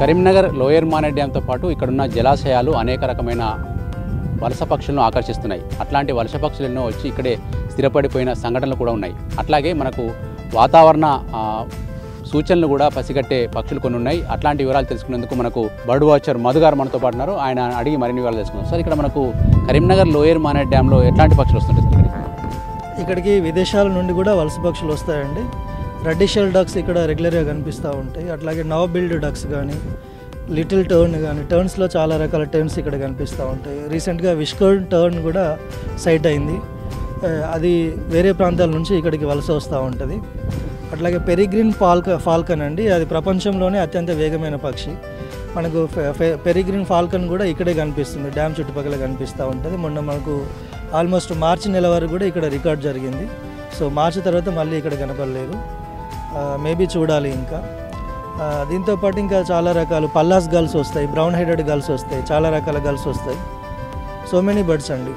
Karimnagar lower Maner డ్యాంతో పాటు ఇక్కడున్న జలాశయాలు అనేక రకమైన వలస పక్షులను ఆకర్షిస్తున్నాయి. అట్లాంటి వలస పక్షులు ఎన్నో వచ్చి ఇక్కడే స్థిరపడిపోయిన సంఘటనలు కూడా ఉన్నాయి. అట్లాగే మనకు వాతావరణ సూచనలు కూడా పసిగట్టే పక్షులు కొన్ని ఉన్నాయి. అట్లాంటి వివరాలు తెలుసుకునేందుకు మనకు బర్డ్ వాచర్ మధు గారు మనతో పాటు ఉన్నారు. ఆయన అడిగి మరిన్ని వివరాలు తెలుసుకుందాం. సార్, ఇక్కడ మనకు కరీంనగర్ లోయర్ మానేర్ డ్యాంలో ఎట్లాంటి పక్షులు వస్తుంటాయి సార్? ఇక్కడికి విదేశాల నుండి కూడా వలస పక్షులు వస్తాయండి. రెడ్డిషెల్ డక్స్ ఇక్కడ రెగ్యులర్గా కనిపిస్తూ ఉంటాయి. అట్లాగే నవ్ బిల్డ్ డక్స్ కానీ, లిటిల్ టర్న్ కానీ, టర్న్స్లో చాలా రకాల టర్న్స్ ఇక్కడ కనిపిస్తూ ఉంటాయి. రీసెంట్గా విష్కర్డ్ టర్న్ కూడా సైట్ అయింది. అది వేరే ప్రాంతాల నుంచి ఇక్కడికి వలస వస్తూ ఉంటుంది. అట్లాగే పెరిగ్రిన్ ఫాల్కన్ అండి, అది ప్రపంచంలోనే అత్యంత వేగమైన పక్షి. మనకు పెరిగ్రిన్ ఫాల్కన్ కూడా ఇక్కడే కనిపిస్తుంది, డ్యామ్ చుట్టుపక్కల కనిపిస్తూ ఉంటుంది. మొన్న మనకు ఆల్మోస్ట్ మార్చి నెల వరకు కూడా ఇక్కడ రికార్డ్ జరిగింది. సో మార్చి తర్వాత మళ్ళీ ఇక్కడ కనపడలేదు. మేబీ చూడాలి ఇంకా. దీంతోపాటు ఇంకా చాలా రకాలు పల్లాస్ గర్ల్స్ వస్తాయి, బ్రౌన్ హెడెడ్ గర్ల్స్ వస్తాయి, చాలా రకాల గర్ల్స్ వస్తాయి. సో మెనీ బర్డ్స్ అండి.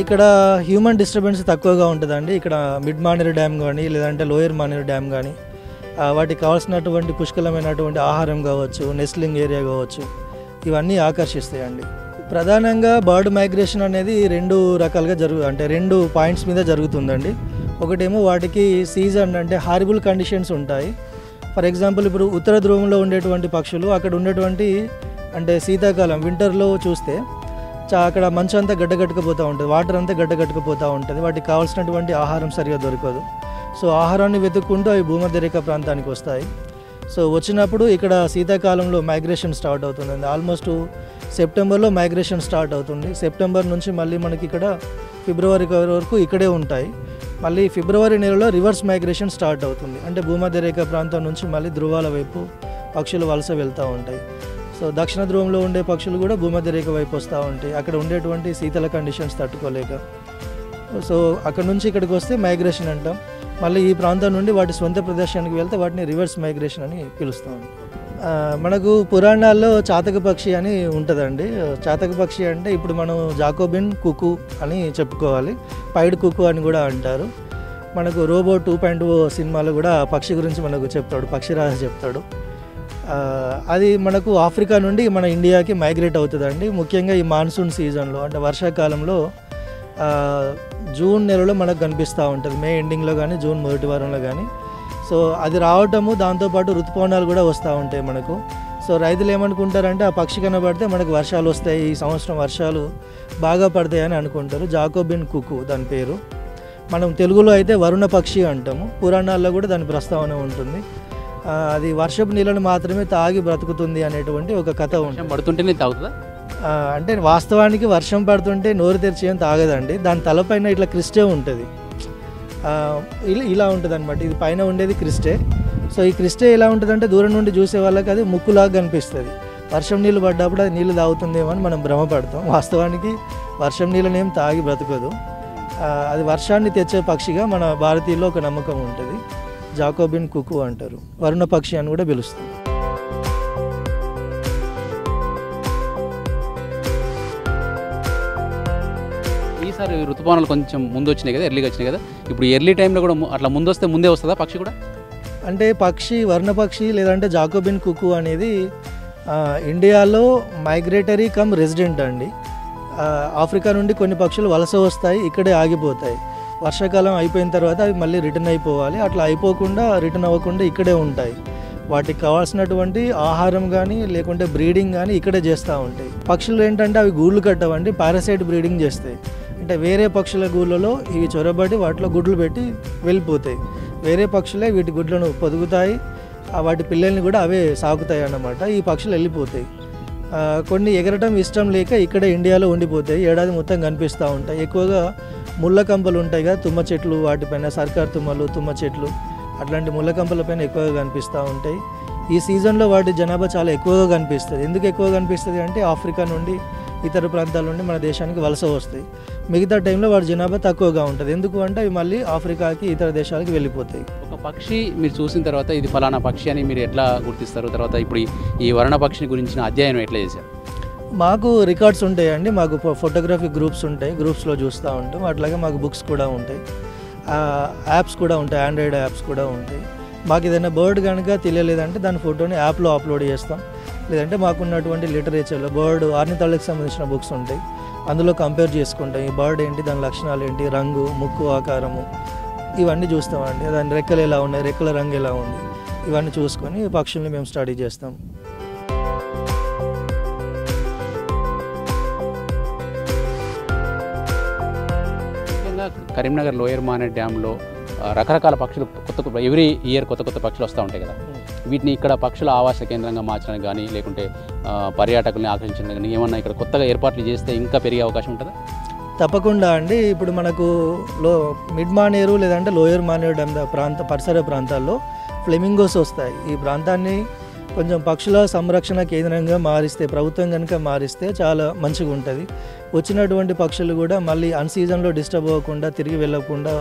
ఇక్కడ హ్యూమన్ డిస్టర్బెన్స్ తక్కువగా ఉంటుందండి. ఇక్కడ మిడ్ మానేర్ డ్యామ్ కానీ లేదంటే లోయర్ మానేర్ డ్యామ్ కానీ వాటికి కావాల్సినటువంటి పుష్కలమైనటువంటి ఆహారం కావచ్చు, నెస్లింగ్ ఏరియా కావచ్చు, ఇవన్నీ ఆకర్షిస్తాయండి. ప్రధానంగా బర్డ్ మైగ్రేషన్ అనేది రెండు రకాలుగా అంటే రెండు పాయింట్స్ మీద జరుగుతుందండి. ఒకటేమో వాటికి సీజన్ అంటే హారిబుల్ కండిషన్స్ ఉంటాయి. ఫర్ ఎగ్జాంపుల్ ఇప్పుడు ఉత్తర ధ్రువంలో ఉండేటువంటి పక్షులు అక్కడ ఉండేటువంటి అంటే శీతాకాలం వింటర్లో చూస్తే అక్కడ మంచు అంతా గడ్డగట్టుకుపోతూ ఉంటుంది, వాటర్ అంతా గడ్డగట్టుకుపోతూ ఉంటుంది. వాటికి కావాల్సినటువంటి ఆహారం సరిగా దొరకదు. సో ఆహారాన్ని వెతుక్కుంటూ అవి భూమధ్యరేఖ ప్రాంతానికి వస్తాయి. సో వచ్చినప్పుడు ఇక్కడ శీతాకాలంలో మైగ్రేషన్ స్టార్ట్ అవుతుంది. ఆల్మోస్ట్ సెప్టెంబర్లో మైగ్రేషన్ స్టార్ట్ అవుతుంది. సెప్టెంబర్ నుంచి మళ్ళీ మనకి ఇక్కడ ఫిబ్రవరి వరకు ఇక్కడే ఉంటాయి. మళ్ళీ ఫిబ్రవరి నెలలో రివర్స్ మైగ్రేషన్ స్టార్ట్ అవుతుంది. అంటే భూమధ్యరేఖ ప్రాంతం నుంచి మళ్ళీ ధృవాల వైపు పక్షులు వలస వెళ్తూ ఉంటాయి. సో దక్షిణ ధ్రువంలో ఉండే పక్షులు కూడా భూమధ్యరేఖ వైపు వస్తూ ఉంటాయి, అక్కడ ఉండేటువంటి శీతల కండిషన్స్ తట్టుకోలేక. సో అక్కడ నుంచి ఇక్కడికి వస్తే మైగ్రేషన్ అంటాం. మళ్ళీ ఈ ప్రాంతం నుండి వాటి సొంత ప్రదేశానికి వెళ్తే వాటిని రివర్స్ మైగ్రేషన్ అని పిలుస్తాం. మనకు పురాణాల్లో చాతక పక్షి అని ఉంటుందండి. చాతక పక్షి అంటే ఇప్పుడు మనం జాకోబిన్ కుకు అని చెప్పుకోవాలి, పైడ్ కుకు అని కూడా అంటారు. మనకు రోబో 2.0 సినిమాలో కూడా పక్షి గురించి మనకు చెప్తాడు, పక్షిరాజు చెప్తాడు. అది మనకు ఆఫ్రికా నుండి మన ఇండియాకి మైగ్రేట్ అవుతుందండి. ముఖ్యంగా ఈ మాన్సూన్ సీజన్లో అంటే వర్షాకాలంలో జూన్ నెలలో మనకు కనిపిస్తూ ఉంటుంది, మే ఎండింగ్లో కానీ జూన్ మొదటి వారంలో కానీ. సో అది రావటము, దాంతోపాటు ఋతుపవనాలు కూడా వస్తూ ఉంటాయి మనకు. సో రైతులు ఏమనుకుంటారంటే ఆ పక్షి కనబడితే మనకు వర్షాలు వస్తాయి, ఈ సంవత్సరం వర్షాలు బాగా పడతాయని అనుకుంటారు. జాకోబిన్ కుకు దాని పేరు. మనం తెలుగులో అయితే వరుణ పక్షి అంటాము, పురాణాల్లో కూడా దాని ప్రస్తావన ఉంటుంది. అది వర్షపు నీళ్ళను మాత్రమే తాగి బ్రతుకుతుంది అనేటువంటి ఒక కథ ఉంటుంది. పడుతుంటేనే తాగుతుందా? అంటే వాస్తవానికి వర్షం పడుతుంటే నోరు తెరిచి ఏం తాగదండి. దాని తలపైన ఇట్లా క్రిస్టే ఉంటుంది, ఇలా ఉంటుంది అనమాట. ఇది పైన ఉండేది క్రిస్టే. సో ఈ క్రిస్టే ఎలా ఉంటుందంటే దూరం నుండి చూసే వాళ్ళకి అది ముక్కులాగా కనిపిస్తుంది. వర్షం నీళ్ళు పడ్డప్పుడు అది నీళ్ళు తాగుతుందేమో అని మనం భ్రమపడతాం. వాస్తవానికి వర్షం నీళ్ళనేం తాగి బ్రతకదు. అది వర్షాన్ని తెచ్చే పక్షిగా మన భారతీయుల్లో ఒక నమ్మకం ఉంటుంది. జాకోబిన్ కుకు అంటారు, వరుణ పక్షి అని కూడా పిలుస్తారు. ఈసారి ఋతుపవనాలు కొంచెం ముందు వచ్చినాయి కదా, ఎర్లీగా వచ్చినాయి కదా. ఇప్పుడు ఎర్లీ టైంలో కూడా అట్లా ముందు వస్తే ముందే వస్తుందా పక్షి కూడా? అంటే పక్షి వర్ణ పక్షి లేదంటే జాకోబిన్ కుకు అనేది ఇండియాలో మైగ్రేటరీ కమ్ రెసిడెంట్ అండి. ఆఫ్రికా నుండి కొన్ని పక్షులు వలస వస్తాయి, ఇక్కడే ఆగిపోతాయి. వర్షాకాలం అయిపోయిన తర్వాత అవి మళ్ళీ రిటర్న్ అయిపోవాలి. అట్లా అయిపోకుండా రిటర్న్ అవ్వకుండా ఇక్కడే ఉంటాయి. వాటికి కావాల్సినటువంటి ఆహారం కానీ లేకుంటే బ్రీడింగ్ కానీ ఇక్కడే చేస్తూ ఉంటాయి. పక్షులు ఏంటంటే అవి గూళ్ళు కట్టవండి, పారాసైట్ బ్రీడింగ్ చేస్తాయి. అంటే వేరే పక్షుల గూళ్ళలో ఇవి చొరబడి వాటిలో గుడ్లు పెట్టి వెళ్ళిపోతాయి. వేరే పక్షులే వీటి గుడ్లను పొదుగుతాయి, వాటి పిల్లల్ని కూడా అవే సాగుతాయి అన్నమాట. ఈ పక్షులు వెళ్ళిపోతాయి. కొన్ని ఎగరటం ఇష్టం లేక ఇక్కడ ఇండియాలో ఉండిపోతాయి, ఏడాది మొత్తం కనిపిస్తూ ఉంటాయి. ఎక్కువగా ముళ్ళ కంపలు ఉంటాయి కదా, తుమ్మ చెట్లు, వాటిపైన సర్కార్ తుమ్మలు, తుమ్మ చెట్లు, అట్లాంటి ముళ్ళ కంపలపైన ఎక్కువగా కనిపిస్తూ ఉంటాయి. ఈ సీజన్లో వాటి జనాభా చాలా ఎక్కువగా కనిపిస్తుంది. ఎందుకు ఎక్కువగా కనిపిస్తుంది అంటే ఆఫ్రికా నుండి ఇతర ప్రాంతాల నుండి మన దేశానికి వలస వస్తాయి. మిగతా టైంలో వాటి జనాభా తక్కువగా ఉంటుంది. ఎందుకు అంటే అవి మళ్ళీ ఆఫ్రికాకి ఇతర దేశాలకు వెళ్ళిపోతాయి. ఒక పక్షి మీరు చూసిన తర్వాత ఇది ఫలానా పక్షి అని మీరు ఎట్లా గుర్తిస్తారు? తర్వాత ఇప్పుడు ఈ వర్ణ పక్షిని గురించిన అధ్యయనం ఎట్లా చేశారు? మాకు రికార్డ్స్ ఉంటాయండి, మాకు ఫోటోగ్రఫీ గ్రూప్స్ ఉంటాయి, గ్రూప్స్లో చూస్తూ ఉంటాం. అట్లాగే మాకు బుక్స్ కూడా ఉంటాయి, యాప్స్ కూడా ఉంటాయి, ఆండ్రాయిడ్ యాప్స్ కూడా ఉంటాయి. మాకు ఏదైనా బర్డ్ కనుక తెలియలేదంటే దాని ఫోటోని యాప్లో అప్లోడ్ చేస్తాం. లేదంటే మాకున్నటువంటి లిటరేచర్లో బర్డ్ ఆర్నిథాలజీకి సంబంధించిన బుక్స్ ఉంటాయి, అందులో కంపేర్ చేసుకుంటాం. ఈ బర్డ్ ఏంటి, దాని లక్షణాలు ఏంటి, రంగు, ముక్కు ఆకారము ఇవన్నీ చూస్తామండి. దాని రెక్కలు ఎలా ఉన్నాయి, రెక్కల రంగు ఎలా ఉంది, ఇవన్నీ చూసుకొని పక్షుల్ని మేము స్టడీ చేస్తాం. ముఖ్యంగా కరీంనగర్ లోయర్ మానేర్ డ్యాంలో రకరకాల పక్షులు ఎవ్రీ ఇయర్ కొత్త కొత్త పక్షులు వస్తూ ఉంటాయి కదా. వీటిని ఇక్కడ పక్షుల ఆవాస కేంద్రంగా మార్చడానికి కానీ లేకుంటే పర్యాటకుల్ని ఆకర్షించడానికి కానీ ఏమన్నా ఇక్కడ కొత్తగా ఏర్పాట్లు చేస్తే ఇంకా పెరిగే అవకాశం ఉంటుందా? తప్పకుండా అండి. ఇప్పుడు మనకు మిడ్ మానేరు లేదంటే లోయర్ మానేరు డ్యామ్ పరిసర ప్రాంతాల్లో ఫ్లెమింగోస్ వస్తాయి. ఈ ప్రాంతాన్ని కొంచెం పక్షుల సంరక్షణ కేంద్రంగా మారిస్తే, ప్రభుత్వం కనుక మారిస్తే చాలా మంచిగా ఉంటుంది. వచ్చినటువంటి పక్షులు కూడా మళ్ళీ అన్సీజన్లో డిస్టర్బ్ అవ్వకుండా తిరిగి వెళ్ళకుండా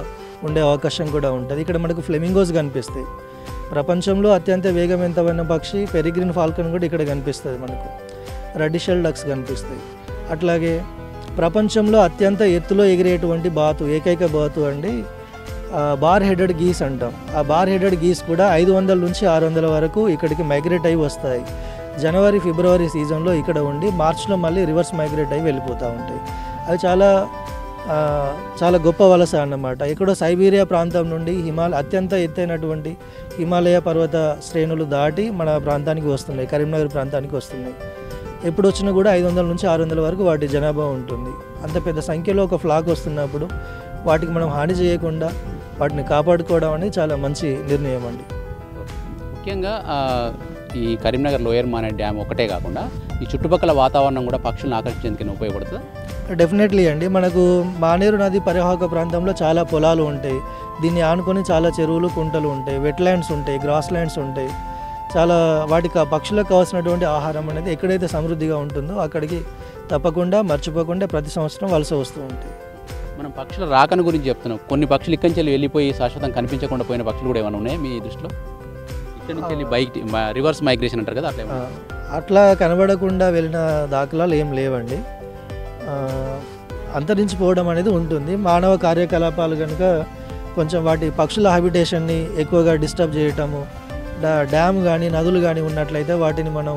ఉండే అవకాశం కూడా ఉంటుంది. ఇక్కడ మనకు ఫ్లెమింగోస్ కనిపిస్తాయి. ప్రపంచంలో అత్యంత వేగవంతమైన పక్షి పెరిగ్రిన్ ఫాల్కన్ కూడా ఇక్కడ కనిపిస్తుంది. మనకు రెడ్డిషెల్ డక్స్ కనిపిస్తాయి. అట్లాగే ప్రపంచంలో అత్యంత ఎత్తులో ఎగిరేటువంటి బాతు, ఏకైక బాతు అండి, బార్ హెడెడ్ గీస్ అంటాం. ఆ బార్ హెడెడ్ గీస్ కూడా 500 నుంచి 600 వరకు ఇక్కడికి మైగ్రేట్ అయ్యి వస్తాయి. జనవరి ఫిబ్రవరి సీజన్లో ఇక్కడ ఉండి మార్చ్లో మళ్ళీ రివర్స్ మైగ్రేట్ అయ్యి వెళ్ళిపోతూ ఉంటాయి. అవి చాలా గొప్ప వలస అన్నమాట. ఎక్కడో సైబీరియా ప్రాంతం నుండి అత్యంత ఎత్తైనటువంటి హిమాలయ పర్వత శ్రేణులు దాటి మన ప్రాంతానికి వస్తున్నాయి, కరీంనగర్ ప్రాంతానికి వస్తున్నాయి. ఎప్పుడు వచ్చినా కూడా 500 నుంచి 600 వరకు వాటి జనాభా ఉంటుంది. అంత పెద్ద సంఖ్యలో ఒక ఫ్లాక్ వస్తున్నప్పుడు వాటికి మనం హాని చేయకుండా వాటిని కాపాడుకోవడం అనేది చాలా మంచి నిర్ణయం అండి. ముఖ్యంగా ఈ కరీంనగర్ లోయర్ మానేర్ డ్యామ్ ఒకటే కాకుండా ఈ చుట్టుపక్కల వాతావరణం కూడా పక్షులను ఆకర్షించేందుకు ఉపయోగపడుతుంది. డెఫినెట్లీ అండి. మనకు మానేరు నది పరివాహక ప్రాంతంలో చాలా పొలాలు ఉంటాయి. దీన్ని ఆనుకొని చాలా చెరువులు, కుంటలు ఉంటాయి, వెట్లాండ్స్ ఉంటాయి, గ్రాస్ ల్యాండ్స్ ఉంటాయి. చాలా వాటికి పక్షులకు కావాల్సినటువంటి ఆహారం అనేది ఎక్కడైతే సమృద్ధిగా ఉంటుందో అక్కడికి తప్పకుండా మర్చిపోకుండా ప్రతి సంవత్సరం వలస వస్తూ ఉంటాయి. మనం పక్షుల రాకను గురించి చెప్తున్నాం. కొన్ని పక్షులు ఇక్కడి నుంచి వెళ్ళిపోయి శాశ్వతం కనిపించకుండా పోయిన పక్షులు కూడా ఏమైనా ఉన్నాయా మీ దృష్టిలో? ఇక్కడి నుంచి వెళ్ళి రివర్స్ మైగ్రేషన్ అంటారు కదా, అట్లా కనబడకుండా వెళ్ళిన దాఖలాలు ఏం లేవండి. అంతరించిపోవడం అనేది ఉంటుంది. మానవ కార్యకలాపాలు కనుక కొంచెం వాటి పక్షుల హ్యాబిటేషన్ని ఎక్కువగా డిస్టర్బ్ చేయటము, డ్యామ్ కానీ నదులు కానీ ఉన్నట్లయితే వాటిని మనం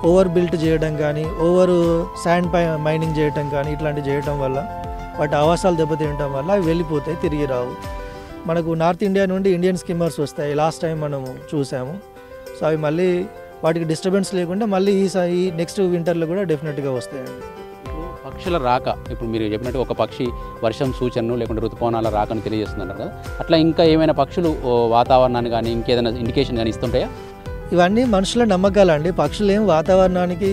ఓవర్ బిల్ట్ చేయడం కానీ, ఓవర్ శాండ్ మైనింగ్ చేయటం కానీ ఇట్లాంటివి చేయటం వల్ల వాటి ఆవాసాలు దెబ్బతినటం వల్ల అవి వెళ్ళిపోతాయి, తిరిగి రావు. మనకు నార్త్ ఇండియా నుండి ఇండియన్ స్కిమ్మర్స్ వస్తాయి, లాస్ట్ టైం మనము చూసాము. సో అవి మళ్ళీ వాటికి డిస్టర్బెన్స్ లేకుండా మళ్ళీ ఈ నెక్స్ట్ వింటర్లో కూడా డెఫినెట్గా వస్తాయండి. పక్షుల రాక ఇప్పుడు మీరు చెప్పినట్టు ఒక పక్షి వర్షం సూచనను లేకుంటే ఋతుపవనాల రాకను తెలియజేస్తున్నారు కదా, అట్లా ఇంకా ఏమైనా పక్షులు వాతావరణాన్ని కానీ ఇంకేదైనా ఇండికేషన్ కానీ ఇస్తుంటాయా? ఇవన్నీ మనుషుల నమ్మకాలండి. పక్షులు ఏం వాతావరణానికి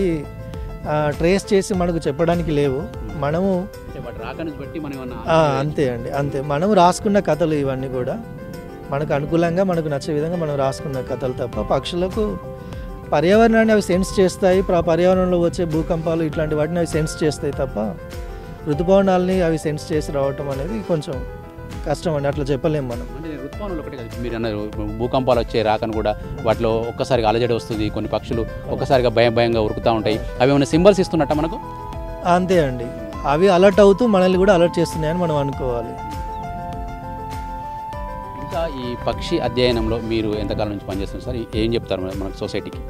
ట్రేస్ చేసి మనకు చెప్పడానికి లేవు. మనము అంతే అండి, అంతే. మనం రాసుకున్న కథలు ఇవన్నీ కూడా మనకు అనుకూలంగా మనకు నచ్చే విధంగా మనం రాసుకున్న కథలు తప్ప పక్షులకు పర్యావరణాన్ని అవి సెన్స్ చేస్తాయి. పర్యావరణంలో వచ్చే భూకంపాలు ఇట్లాంటి వాటిని అవి సెన్స్ చేస్తాయి తప్ప ఋతుపవనాలని అవి సెన్స్ చేసి రావటం అనేది కొంచెం కష్టం అండి. అట్లా చెప్పలేము మనం. అంటే ఋతుపవనాలు ఒకటే కాదు, మీరు అన్నారు భూకంపాలు వచ్చే రాకను కూడా వాటిలో ఒక్కసారిగా అలజడి వస్తుంది, కొన్ని పక్షులు ఒక్కసారిగా భయంగా ఉరుకుతూ ఉంటాయి. అవి ఏమైనా సింబల్స్ ఇస్తున్నట్ట మనకు? అంతే అండి, అవి అలర్ట్ అవుతూ మనల్ని కూడా అలర్ట్ చేస్తున్నాయని మనం అనుకోవాలి. ఇంకా ఈ పక్షి అధ్యయనంలో మీరు ఎంతకాలం నుంచి పనిచేస్తున్నారు సార్? ఏం చెప్తారు మనకు సొసైటీకి?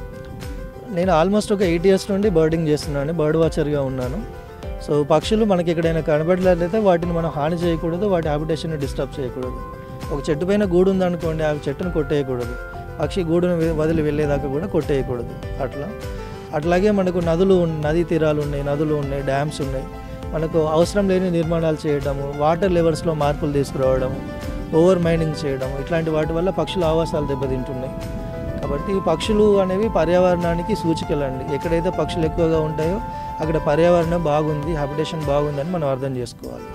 నేను ఆల్మోస్ట్ ఒక 8 years నుండి బర్డింగ్ చేస్తున్నాను, బర్డ్ వాచర్గా ఉన్నాను. సో పక్షులు మనకి ఎక్కడైనా కనబడలేదైతే వాటిని మనం హాని చేయకూడదు, వాటి హ్యాబిటేషన్ని డిస్టర్బ్ చేయకూడదు. ఒక చెట్టు పైన గూడు ఉందనుకోండి, ఆ చెట్టును కొట్టేయకూడదు, పక్షి గూడును వదిలి వెళ్ళేదాకా కూడా కొట్టేయకూడదు. అట్లాగే మనకు నదీ తీరాలు ఉన్నాయి, నదులు ఉన్నాయి, డ్యామ్స్ ఉన్నాయి. మనకు అవసరం లేని నిర్మాణాలు చేయడము, వాటర్ లెవెల్స్లో మార్పులు తీసుకురావడము, ఓవర్ మైనింగ్ చేయడం, ఇట్లాంటి వాటి వల్ల పక్షుల ఆవాసాలు దెబ్బతింటున్నాయి. కాబట్టి పక్షులు అనేవి పర్యావరణానికి సూచికలండి. ఎక్కడైతే పక్షులు ఎక్కువగా ఉంటాయో అక్కడ పర్యావరణం బాగుంది, హ్యాబిటేషన్ బాగుందని మనం అర్థం చేసుకోవాలి.